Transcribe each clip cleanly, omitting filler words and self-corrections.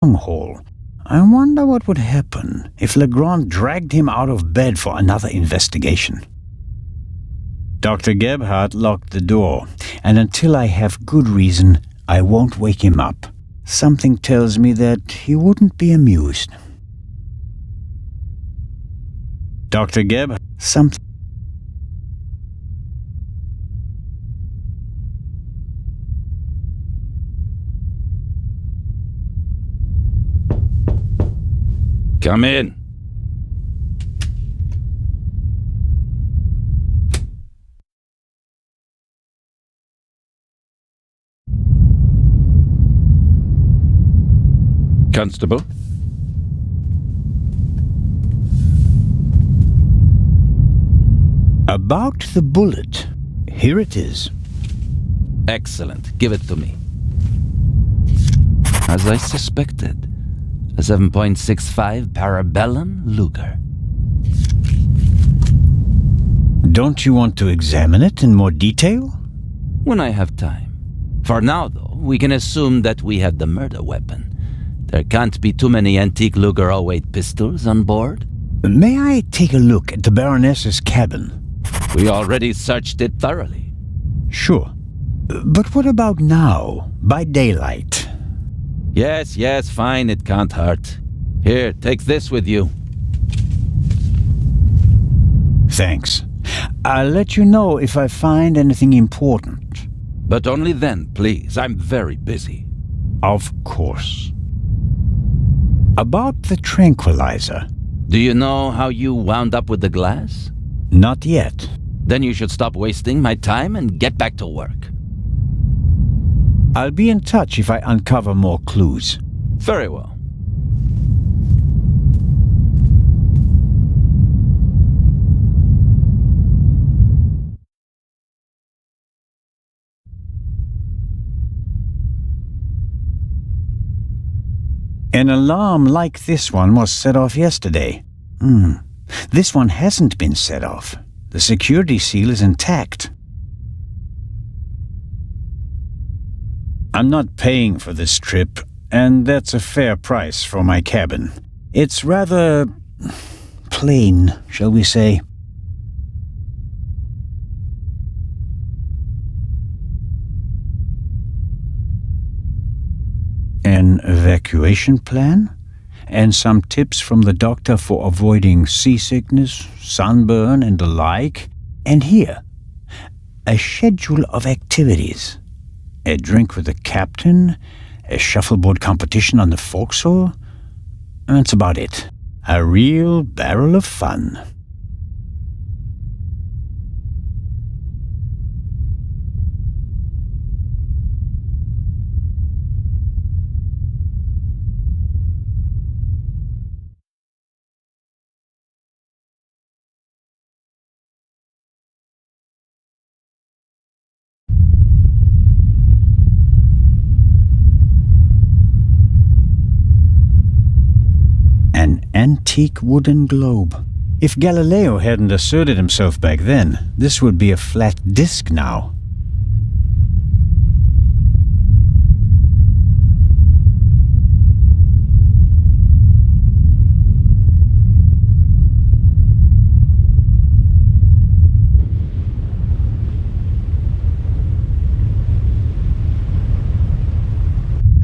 hole. I wonder what would happen if Legrand dragged him out of bed for another investigation. Dr. Gebhardt locked the door, and until I have good reason, I won't wake him up. Something tells me that he wouldn't be amused. Dr. Gebhardt, something. Come in. Constable? About the bullet. Here it is. Excellent. Give it to me. As I suspected, a 7.65 Parabellum Luger. Don't you want to examine it in more detail? When I have time. For now, though, we can assume that we have the murder weapon. There can't be too many antique Luger 08 pistols on board. May I take a look at the Baroness's cabin? We already searched it thoroughly. Sure. But what about now, by daylight? Yes, fine, it can't hurt. Here, take this with you. Thanks. I'll let you know if I find anything important. But only then, please. I'm very busy. Of course. About the tranquilizer. Do you know how you wound up with the glass? Not yet. Then you should stop wasting my time and get back to work. I'll be in touch if I uncover more clues. Very well. An alarm like this one was set off yesterday. This one hasn't been set off. The security seal is intact. I'm not paying for this trip, and that's a fair price for my cabin. It's rather plain, shall we say. An evacuation plan? And some tips from the doctor for avoiding seasickness, sunburn, and the like. And here, a schedule of activities. A drink with the captain, a shuffleboard competition on the forecastle. That's about it. A real barrel of fun. An antique wooden globe. If Galileo hadn't asserted himself back then, this would be a flat disk now.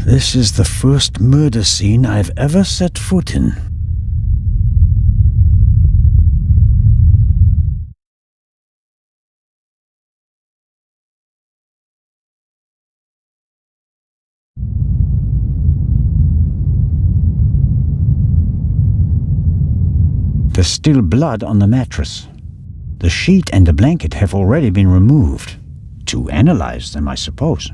This is the first murder scene I've ever set foot in. There's still blood on the mattress. The sheet and the blanket have already been removed. To analyze them, I suppose.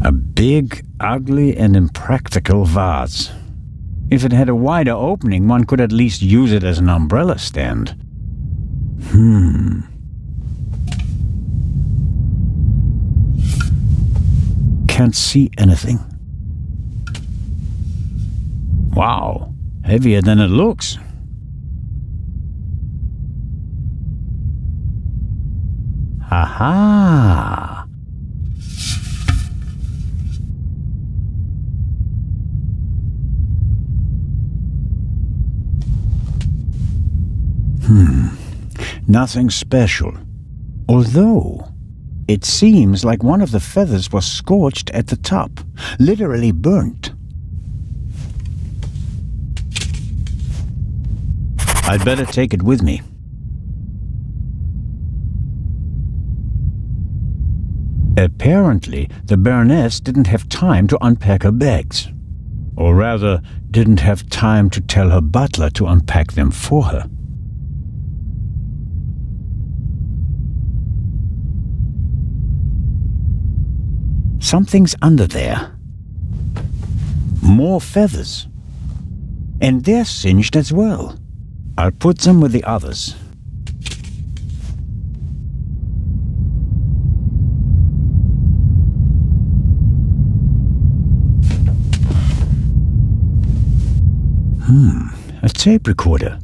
A big, ugly, and impractical vase. If it had a wider opening, one could at least use it as an umbrella stand. Can't see anything. Wow, heavier than it looks. Aha! Nothing special. Although, it seems like one of the feathers was scorched at the top, literally burnt. I'd better take it with me. Apparently, the Baroness didn't have time to unpack her bags. Or rather, didn't have time to tell her butler to unpack them for her. Something's under there. More feathers. And they're singed as well. I'll put them with the others. A tape recorder.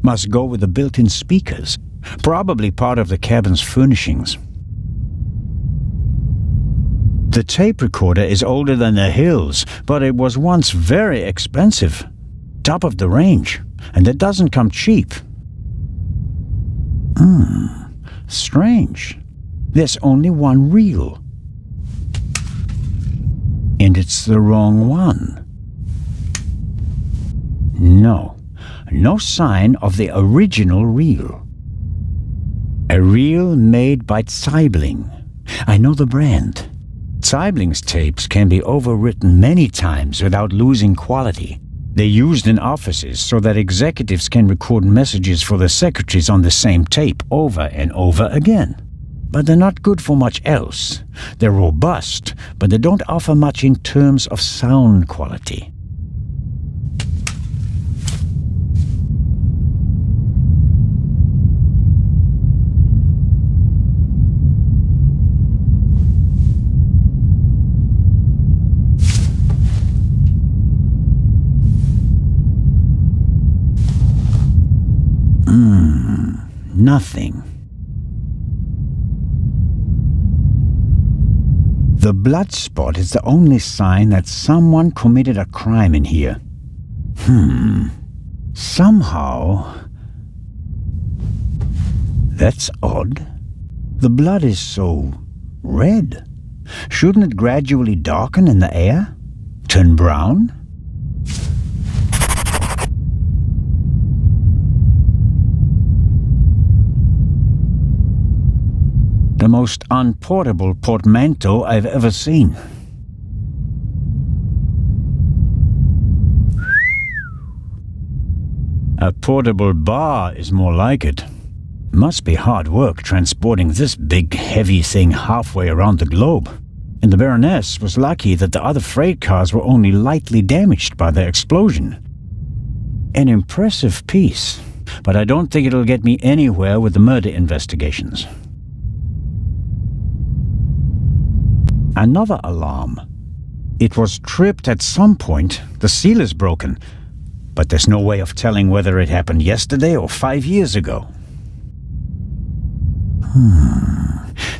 Must go with the built-in speakers. Probably part of the cabin's furnishings. The tape recorder is older than the hills, but it was once very expensive. Top of the range, and it doesn't come cheap. Strange. There's only one reel. And it's the wrong one. No sign of the original reel. A reel made by Zeibling. I know the brand. Zeibling's tapes can be overwritten many times without losing quality. They're used in offices so that executives can record messages for the secretaries on the same tape over and over again. But they're not good for much else. They're robust, but they don't offer much in terms of sound quality. Nothing. The blood spot is the only sign that someone committed a crime in here. Somehow... That's odd. The blood is so red. Shouldn't it gradually darken in the air? Turn brown? The most unportable portmanteau I've ever seen. A portable bar is more like it. Must be hard work transporting this big, heavy thing halfway around the globe. And the Baroness was lucky that the other freight cars were only lightly damaged by the explosion. An impressive piece, but I don't think it'll get me anywhere with the murder investigations. Another alarm. It was tripped at some point. The seal is broken. But there's no way of telling whether it happened yesterday or 5 years ago.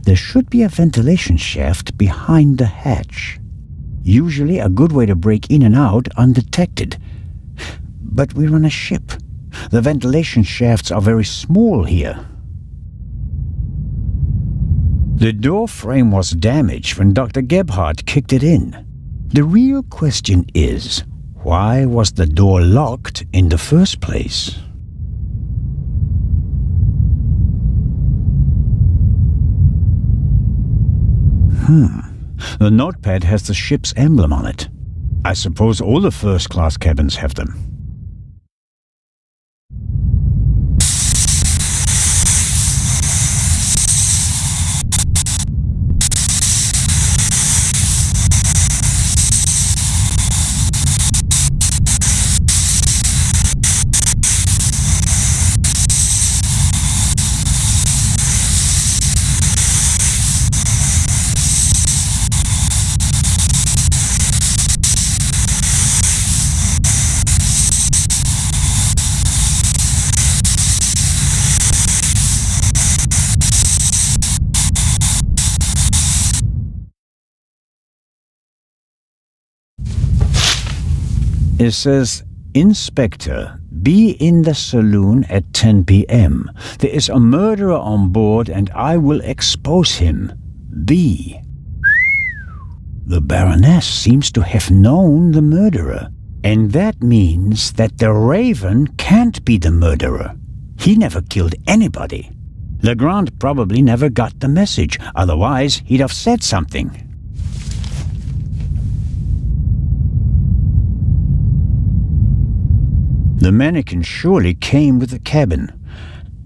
There should be a ventilation shaft behind the hatch. Usually a good way to break in and out undetected. But we're on a ship. The ventilation shafts are very small here. The door frame was damaged when Dr. Gebhardt kicked it in. The real question is, why was the door locked in the first place? The notepad has the ship's emblem on it. I suppose all the first-class cabins have them. It says, Inspector, be in the saloon at 10 p.m. There is a murderer on board and I will expose him. B. The Baroness seems to have known the murderer, and that means that the Raven can't be the murderer. He never killed anybody. Legrand probably never got the message, otherwise he'd have said something. The mannequin surely came with the cabin.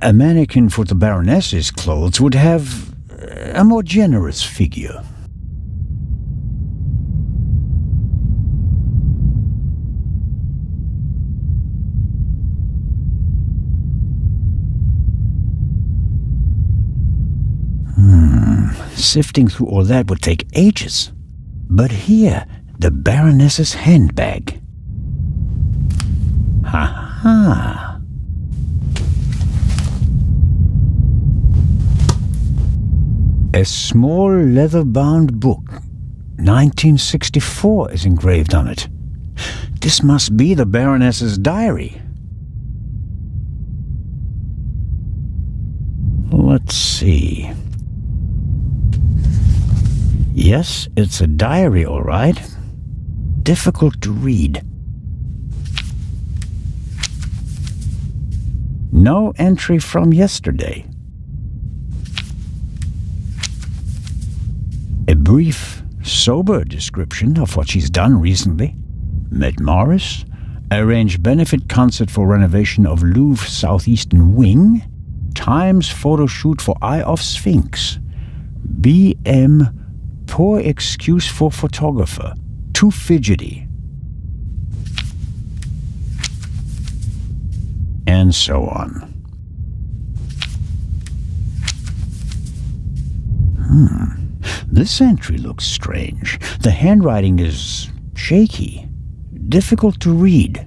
A mannequin for the Baroness's clothes would have a more generous figure. Sifting through all that would take ages. But here, the Baroness's handbag. Ha-ha. A small leather-bound book. 1964 is engraved on it. This must be the Baroness's diary. Let's see. Yes, it's a diary, all right. Difficult to read. No entry from yesterday. A brief, sober description of what she's done recently. Met Morris, arranged benefit concert for renovation of Louvre Southeastern Wing, Times photo shoot for Eye of Sphinx, BM poor excuse for photographer, too fidgety, and so on. This entry looks strange. The handwriting is shaky, difficult to read.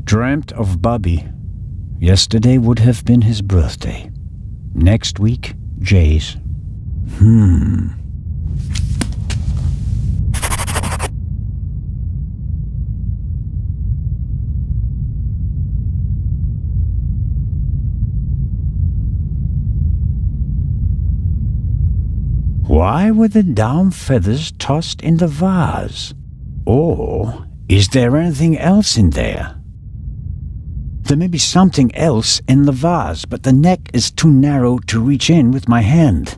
Dreamt of Bobby. Yesterday would have been his birthday. Next week, Jay's. Why were the down feathers tossed in the vase? Or is there anything else in there? There may be something else in the vase, but the neck is too narrow to reach in with my hand.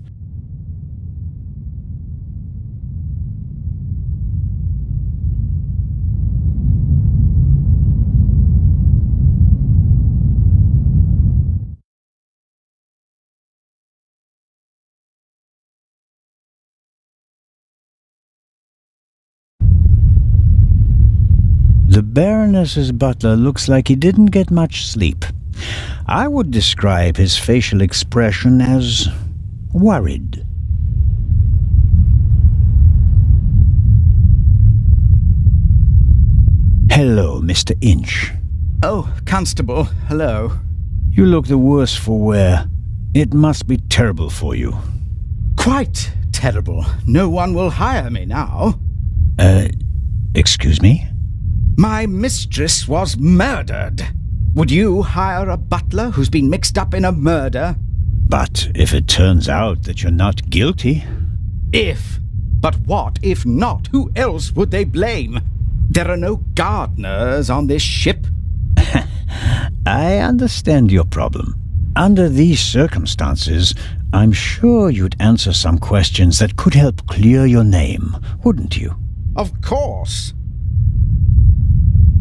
The Baroness's butler looks like he didn't get much sleep. I would describe his facial expression as worried. Hello, Mr. Inch. Oh, Constable, hello. You look the worse for wear. It must be terrible for you. Quite terrible. No one will hire me now. Excuse me? My mistress was murdered. Would you hire a butler who's been mixed up in a murder? But if it turns out that you're not guilty... If. But what if not? Who else would they blame? There are no gardeners on this ship. I understand your problem. Under these circumstances, I'm sure you'd answer some questions that could help clear your name, wouldn't you? Of course.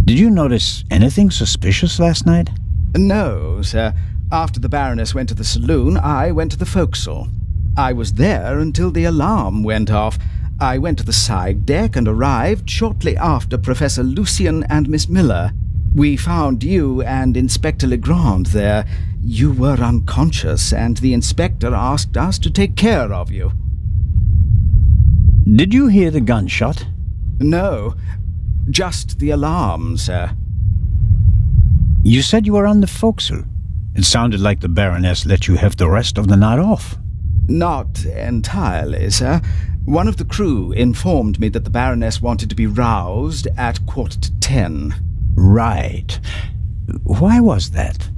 Did you notice anything suspicious last night? No, sir. After the Baroness went to the saloon, I went to the forecastle. I was there until the alarm went off. I went to the side deck and arrived shortly after Professor Lucien and Miss Miller. We found you and Inspector Legrand there. You were unconscious, and the inspector asked us to take care of you. Did you hear the gunshot? No, just the alarm, sir. You said you were on the forecastle. It sounded like the Baroness let you have the rest of the night off. Not entirely, sir. One of the crew informed me that the Baroness wanted to be roused at 10:15. Right. Why was that?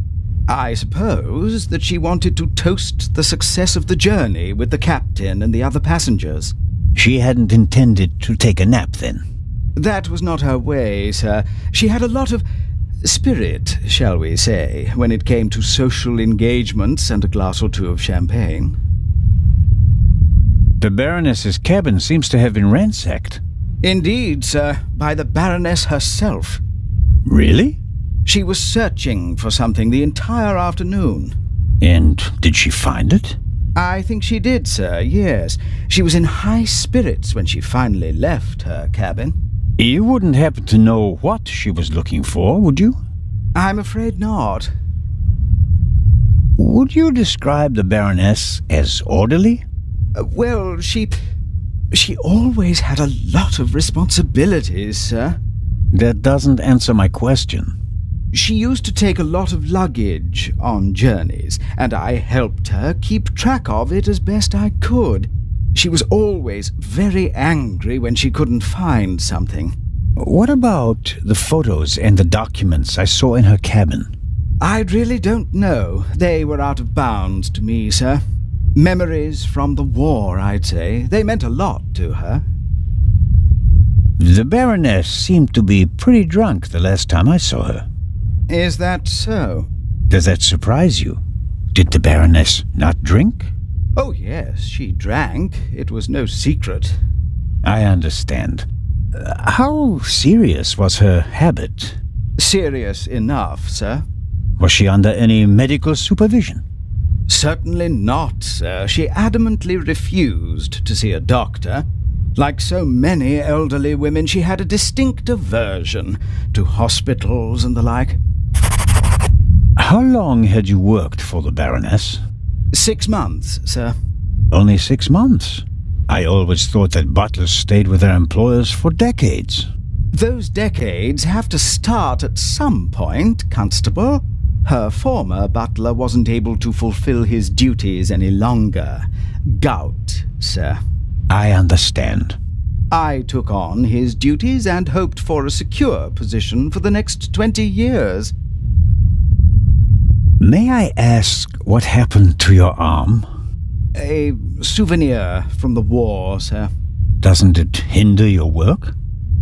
I suppose that she wanted to toast the success of the journey with the captain and the other passengers. She hadn't intended to take a nap then. That was not her way, sir. She had a lot of spirit, shall we say, when it came to social engagements and a glass or two of champagne. The Baroness's cabin seems to have been ransacked. Indeed, sir, by the Baroness herself. Really? She was searching for something the entire afternoon. And did she find it? I think she did, sir, yes. She was in high spirits when she finally left her cabin. You wouldn't happen to know what she was looking for, would you? I'm afraid not. Would you describe the Baroness as orderly? Well, she always had a lot of responsibilities, sir. That doesn't answer my question. She used to take a lot of luggage on journeys, and I helped her keep track of it as best I could. She was always very angry when she couldn't find something. What about the photos and the documents I saw in her cabin? I really don't know. They were out of bounds to me, sir. Memories from the war, I'd say. They meant a lot to her. The Baroness seemed to be pretty drunk the last time I saw her. Is that so? Does that surprise you? Did the Baroness not drink? Oh, yes, she drank. It was no secret. I understand. How serious was her habit? Serious enough, sir. Was she under any medical supervision? Certainly not, sir. She adamantly refused to see a doctor. Like so many elderly women, she had a distinct aversion to hospitals and the like. How long had you worked for the Baroness? 6 months, sir. Only 6 months. I always thought that butlers stayed with their employers for decades. Those decades have to start at some point, Constable. Her former butler wasn't able to fulfill his duties any longer. Gout, sir. I understand. I took on his duties and hoped for a secure position for the next 20 years. May I ask what happened to your arm? A souvenir from the war, sir. Doesn't it hinder your work?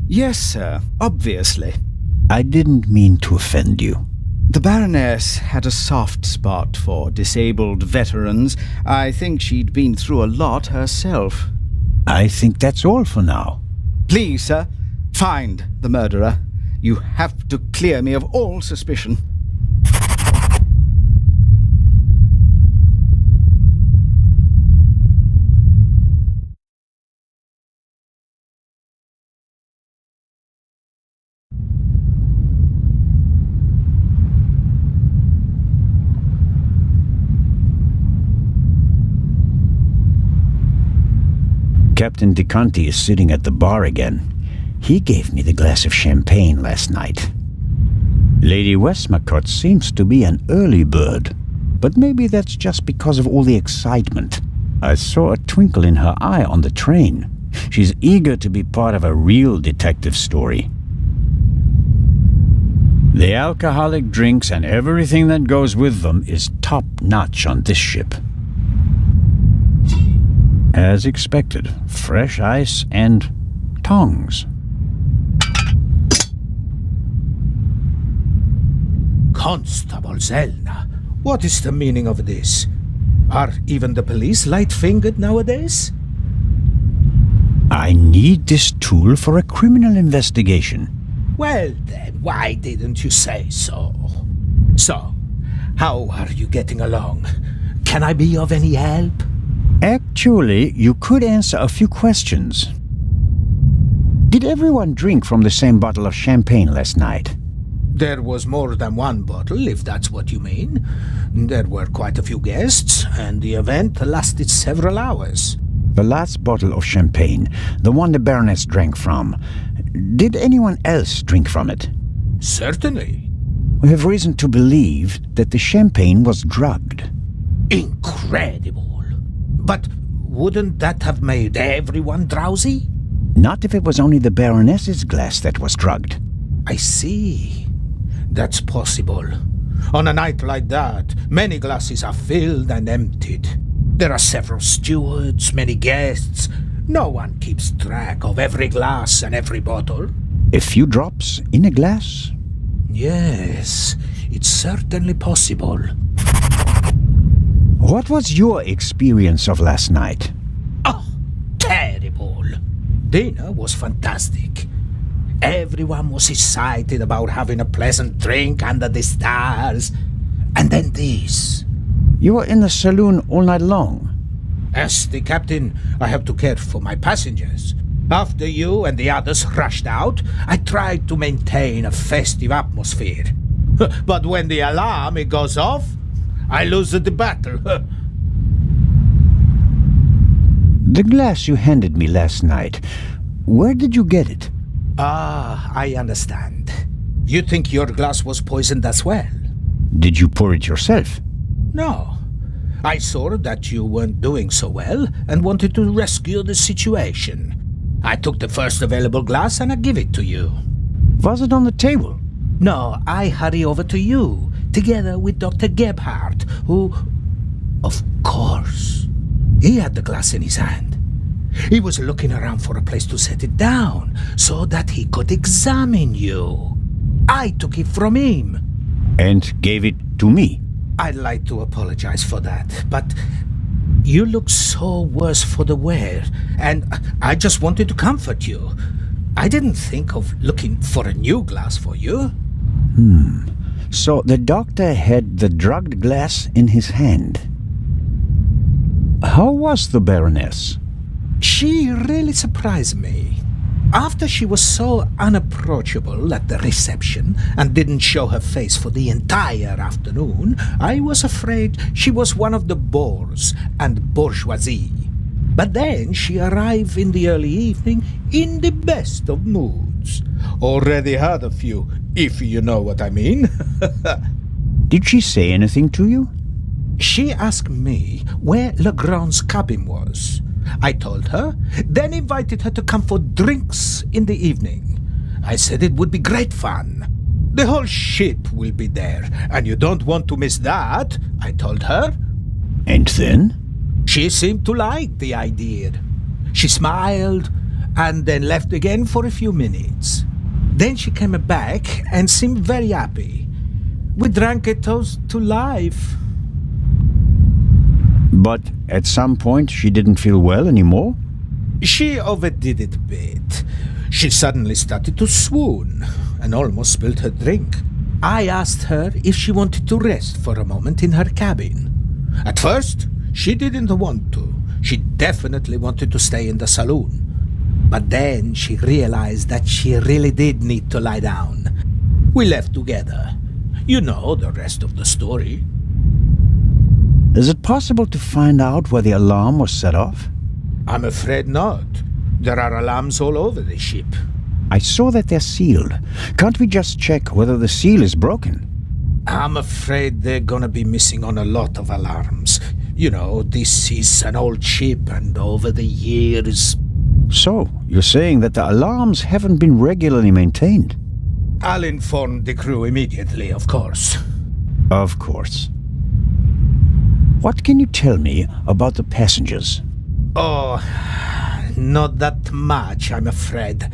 Yes, sir, obviously. I didn't mean to offend you. The Baroness had a soft spot for disabled veterans. I think she'd been through a lot herself. I think that's all for now. Please, sir, find the murderer. You have to clear me of all suspicion. Captain DeConti is sitting at the bar again. He gave me the glass of champagne last night. Lady Westmacott seems to be an early bird, but maybe that's just because of all the excitement. I saw a twinkle in her eye on the train. She's eager to be part of a real detective story. The alcoholic drinks and everything that goes with them is top-notch on this ship. As expected, fresh ice and tongs. Constable Zelna, what is the meaning of this? Are even the police light-fingered nowadays? I need this tool for a criminal investigation. Well then, why didn't you say so? So, how are you getting along? Can I be of any help? Actually, you could answer a few questions. Did everyone drink from the same bottle of champagne last night? There was more than one bottle, if that's what you mean. There were quite a few guests, and the event lasted several hours. The last bottle of champagne, the one the Baroness drank from, did anyone else drink from it? Certainly. We have reason to believe that the champagne was drugged. Incredible. But wouldn't that have made everyone drowsy? Not if it was only the Baroness's glass that was drugged. I see. That's possible. On a night like that, many glasses are filled and emptied. There are several stewards, many guests. No one keeps track of every glass and every bottle. A few drops in a glass? Yes, it's certainly possible. What was your experience of last night? Oh, terrible. Dinner was fantastic. Everyone was excited about having a pleasant drink under the stars. And then this. You were in the saloon all night long. As the captain, I have to care for my passengers. After you and the others rushed out, I tried to maintain a festive atmosphere. But when the alarm it goes off, I lose the battle. The glass you handed me last night, where did you get it? Ah, I understand. You think your glass was poisoned as well? Did you pour it yourself? No. I saw that you weren't doing so well and wanted to rescue the situation. I took the first available glass and I give it to you. Was it on the table? No, I hurry over to you, together with Dr. Gebhardt, who... Of course. He had the glass in his hand. He was looking around for a place to set it down, so that he could examine you. I took it from him. And gave it to me? I'd like to apologize for that, but you look so worse for the wear, and I just wanted to comfort you. I didn't think of looking for a new glass for you. So the doctor had the drugged glass in his hand. How was the Baroness? She really surprised me. After she was so unapproachable at the reception and didn't show her face for the entire afternoon, I was afraid she was one of the bores and bourgeoisie. But then she arrived in the early evening in the best of moods. Already had a few, if you know what I mean. Did she say anything to you? She asked me where Legrand's cabin was. I told her, then invited her to come for drinks in the evening. I said it would be great fun. The whole ship will be there, and you don't want to miss that, I told her. And then? She seemed to like the idea. She smiled, and then left again for a few minutes. Then she came back and seemed very happy. We drank a toast to life. But at some point she didn't feel well anymore? She overdid it a bit. She suddenly started to swoon and almost spilled her drink. I asked her if she wanted to rest for a moment in her cabin. At first, she didn't want to. She definitely wanted to stay in the saloon. But then she realized that she really did need to lie down. We left together. You know the rest of the story. Is it possible to find out where the alarm was set off? I'm afraid not. There are alarms all over the ship. I saw that they're sealed. Can't we just check whether the seal is broken? I'm afraid they're gonna be missing on a lot of alarms. You know, this is an old ship, and over the years... So, you're saying that the alarms haven't been regularly maintained? I'll inform the crew immediately, of course. Of course. What can you tell me about the passengers? Oh, not that much, I'm afraid.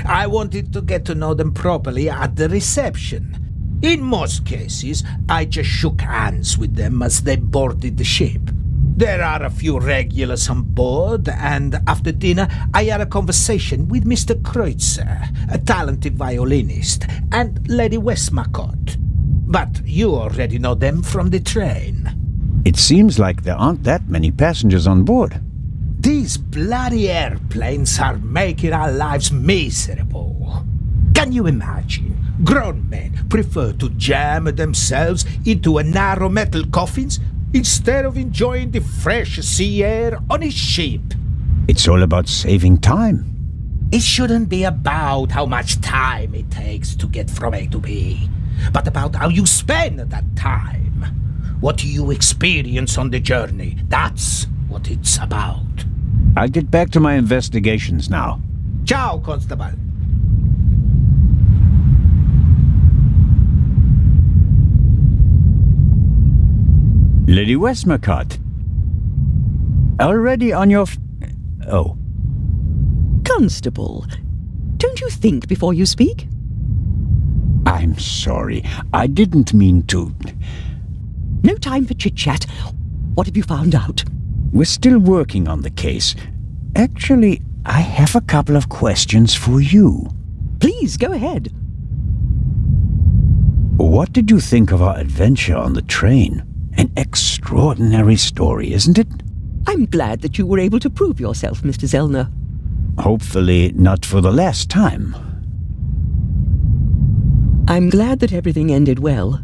I wanted to get to know them properly at the reception. In most cases, I just shook hands with them as they boarded the ship. There are a few regulars on board, and after dinner, I had a conversation with Mr. Kreutzer, a talented violinist, and Lady Westmacott. But you already know them from the train. It seems like there aren't that many passengers on board. These bloody airplanes are making our lives miserable. Can you imagine? Grown men prefer to jam themselves into a narrow metal coffins instead of enjoying the fresh sea air on a ship. It's all about saving time. It shouldn't be about how much time it takes to get from A to B, but about how you spend that time. What you experience on the journey, that's what it's about. I'll get back to my investigations now. Ciao, Constable. Lady Westmacott. Already on your... Oh. Constable, don't you think before you speak? I'm sorry. I didn't mean to... No time for chit-chat. What have you found out? We're still working on the case. Actually, I have a couple of questions for you. Please, go ahead. What did you think of our adventure on the train? An extraordinary story, isn't it? I'm glad that you were able to prove yourself, Mr. Zellner. Hopefully not for the last time. I'm glad that everything ended well.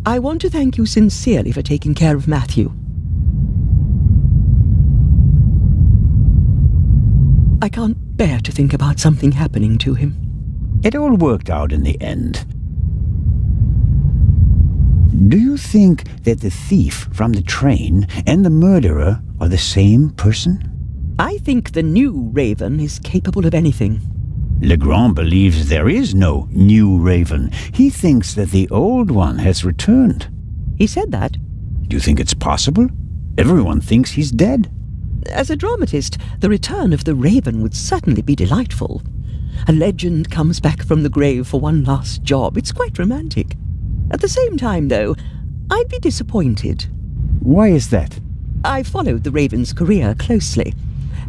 I want to thank you sincerely for taking care of Matthew. I can't bear to think about something happening to him. It all worked out in the end. Do you think that the thief from the train and the murderer are the same person? I think the new Raven is capable of anything. Legrand believes there is no new Raven. He thinks that the old one has returned. He said that. Do you think it's possible? Everyone thinks he's dead. As a dramatist, the return of the Raven would certainly be delightful. A legend comes back from the grave for one last job. It's quite romantic. At the same time, though, I'd be disappointed. Why is that? I followed the Raven's career closely.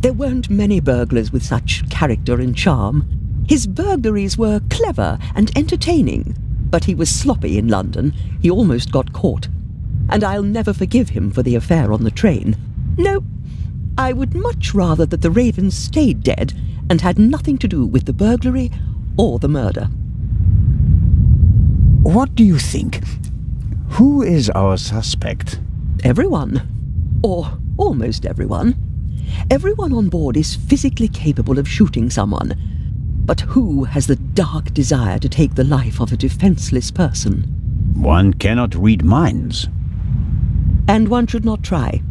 There weren't many burglars with such character and charm. His burglaries were clever and entertaining, but he was sloppy in London. He almost got caught. And I'll never forgive him for the affair on the train. No, I would much rather that the Raven stayed dead and had nothing to do with the burglary or the murder. What do you think? Who is our suspect? Everyone. Or almost everyone. Everyone on board is physically capable of shooting someone. But who has the dark desire to take the life of a defenseless person? One cannot read minds. And one should not try.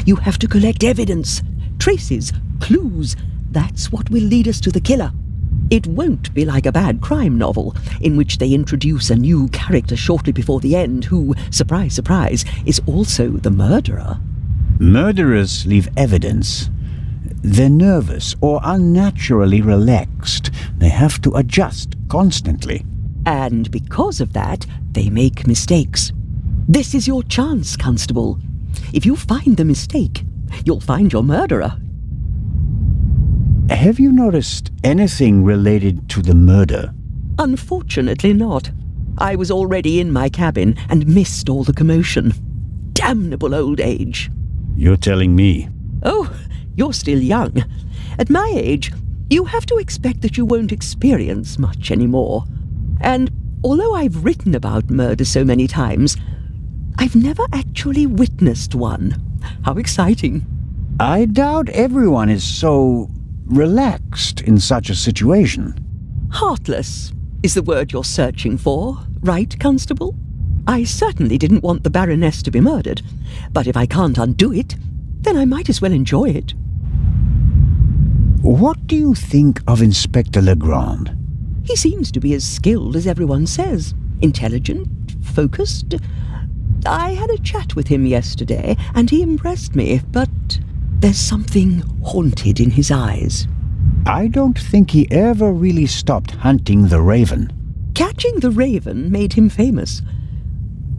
You have to collect evidence, traces, clues. That's what will lead us to the killer. It won't be like a bad crime novel, in which they introduce a new character shortly before the end who, surprise, surprise, is also the murderer. Murderers leave evidence. They're nervous or unnaturally relaxed. They have to adjust constantly. And because of that, they make mistakes. This is your chance, Constable. If you find the mistake, you'll find your murderer. Have you noticed anything related to the murder? Unfortunately not. I was already in my cabin and missed all the commotion. Damnable old age. You're telling me. Oh, you're still young. At my age, you have to expect that you won't experience much anymore. And although I've written about murder so many times, I've never actually witnessed one. How exciting. I doubt everyone is so relaxed in such a situation. Heartless is the word you're searching for, right, Constable? I certainly didn't want the Baroness to be murdered, but if I can't undo it, then I might as well enjoy it. What do you think of Inspector Legrand? He seems to be as skilled as everyone says. Intelligent, focused. I had a chat with him yesterday, and he impressed me, but there's something haunted in his eyes. I don't think he ever really stopped hunting the Raven. Catching the Raven made him famous.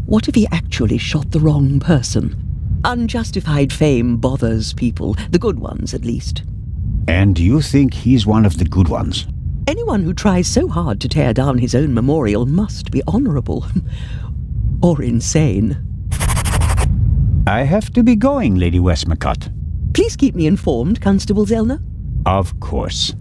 What if he actually shot the wrong person? Unjustified fame bothers people, the good ones at least. And you think he's one of the good ones? Anyone who tries so hard to tear down his own memorial must be honorable. Or insane. I have to be going, Lady Westmacott. Please keep me informed, Constable Zellner. Of course.